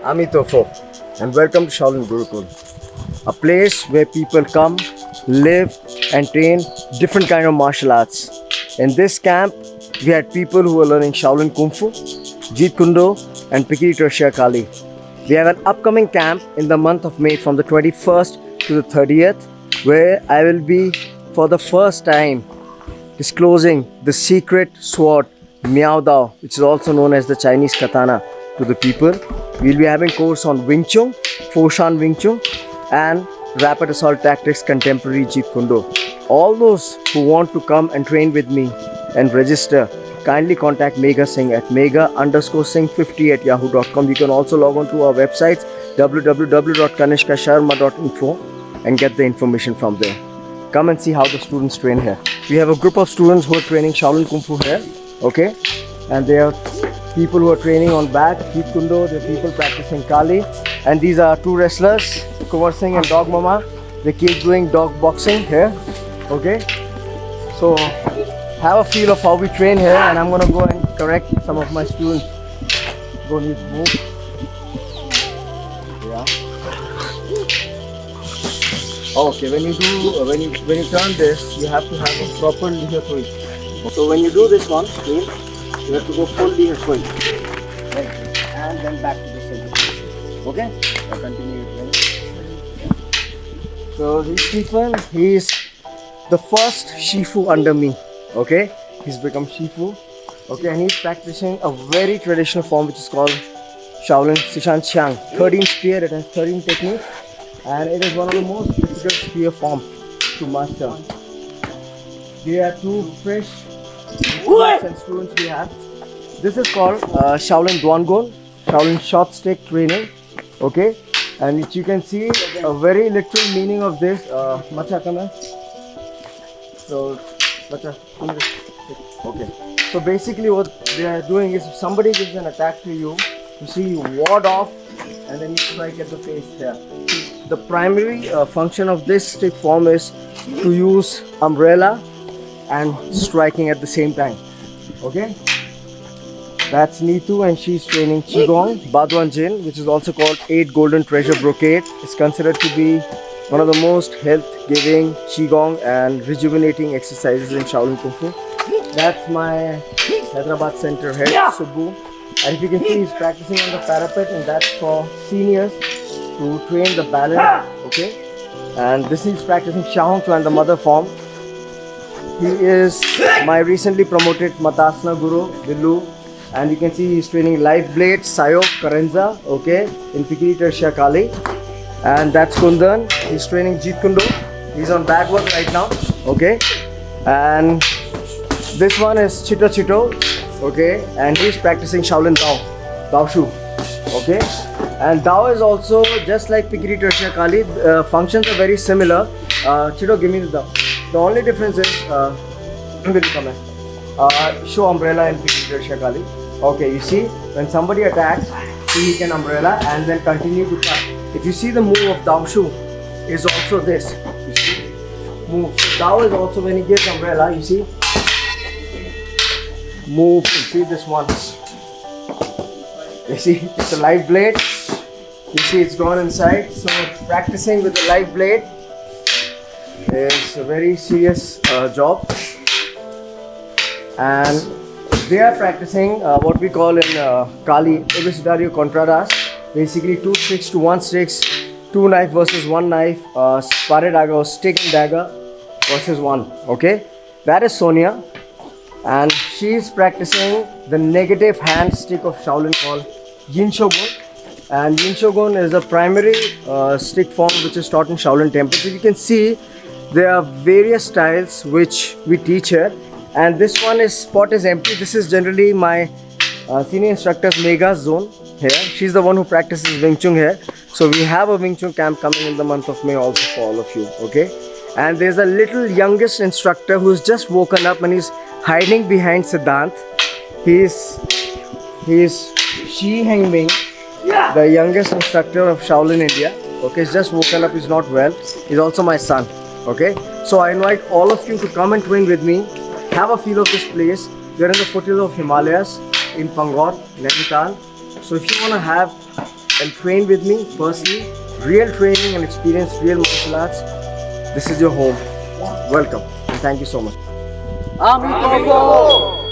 Amitofo, and welcome to Shaolin Gurukul, a place where people come, live, and train different kind of martial arts. In this camp, we had people who were learning Shaolin Kung Fu, Jeet Kune Do, and Pikiri Tertia Kali. We have an upcoming camp in the month of May from the 21st to the 30th, where I will be for the first time disclosing the secret sword Miao Dao, which is also known as the Chinese katana, to the people. We'll be having course on Wing Chun, Foshan Wing Chun, and Rapid Assault Tactics Contemporary Jeet Kune Do. All those who want to come and train with me and register, kindly contact Megha Singh at mega_singh50@yahoo.com. You can also log on to our websites www.kanishkasharma.info and get the information from there. Come and see how the students train here. We have a group of students who are training Shaolin Kung Fu here, okay? And there are people who are training on back, Jeet Kune Do, there are people practicing Kali. And these are two wrestlers, Kumar Singh and Dog Mama. They keep doing dog boxing here, okay? So have a feel of how we train here, and I'm gonna go and correct some of my students. Go need to move. Yeah. Okay, when you turn this, you have to have a proper liha thoi. So when you do this one, you have to go full liha thoi. Right. And then back to the center. Okay? I'll continue it. So this Stephen, he is the first Shifu under me. Okay? He's become Shifu. Okay, and he's practicing a very traditional form which is called Shaolin Sishan Qiang. 13 spear, it has 13 techniques. And it is one of the most difficult spear forms to master. There are two fresh students we have. This is called Shaolin Duangon, Shaolin short stick training. Okay, and you can see a very literal meaning of this. Macha kana. So, macha. Okay. So basically, what they are doing is, if somebody gives an attack to you, you see, you ward off, and then you strike at the face here. The primary function of this stick form is to use umbrella and striking at the same time. Okay? That's Neetu, and she's training Qigong, Baduan Jin, which is also called 8 Golden Treasure Brocade. It's considered to be one of the most health-giving Qigong and rejuvenating exercises in Shaolin Kung Fu. That's my Hyderabad center head, Subbu. And if you can see, he's practicing on the parapet, and that's for seniors to train the balance, okay? And this is practicing Shahong Chuan, the mother form. He is my recently promoted Matasana Guru, Billu. And you can see he's training Life Blade, Sayok, Karenza, okay, in Pikiri Tertia Kali. And that's Kundan, he's training Jeet Kune Do. He's on bag work right now, okay? And this one is Chito Chito, okay? And he's practicing Shaolin Dao, Dao Shu, okay? And Dao is also just like Pikiri Tertia Kali. Functions are very similar. Chito, give me the Dao. The only difference is, show umbrella in Pikiri Tertia Kali. Okay, you see, when somebody attacks, he can umbrella and then continue to cut. If you see the move of Dao Shu, is also this. You see, move. So Dao is also when he gives umbrella. You see, move. You see this one. You see, it's a live blade. You see, it's gone inside. So practicing with the live blade is a very serious job. And they are practicing what we call in Kali, Ebisudario Contradas. Basically 2 sticks to 1 sticks, 2 knife versus 1 knife, spare dagger or stick and dagger versus 1. Okay, that is Sonia, and she is practicing the negative hand stick of Shaolin called Yin Shogun. And Yin Shogun is a primary stick form which is taught in Shaolin temples. If you can see, there are various styles which we teach here. And this one is spot is empty. This is generally my senior instructor Megha's zone here. She's the one who practices Wing Chun here. So we have a Wing Chun camp coming in the month of May also for all of you. Okay. And there's a little youngest instructor who's just woken up and he's hiding behind Siddhant. He's Shi Hengming, the youngest instructor of Shaolin India. Okay, he's just woken up. He's not well. He's also my son. Okay. So I invite all of you to come and train with me. Have a feel of this place. We're in the foothills of Himalayas in Pangor, Nainital. So if you want to have and trained with me personally, real training and experience, real martial arts, this is your home. Welcome and thank you so much. Amitabha!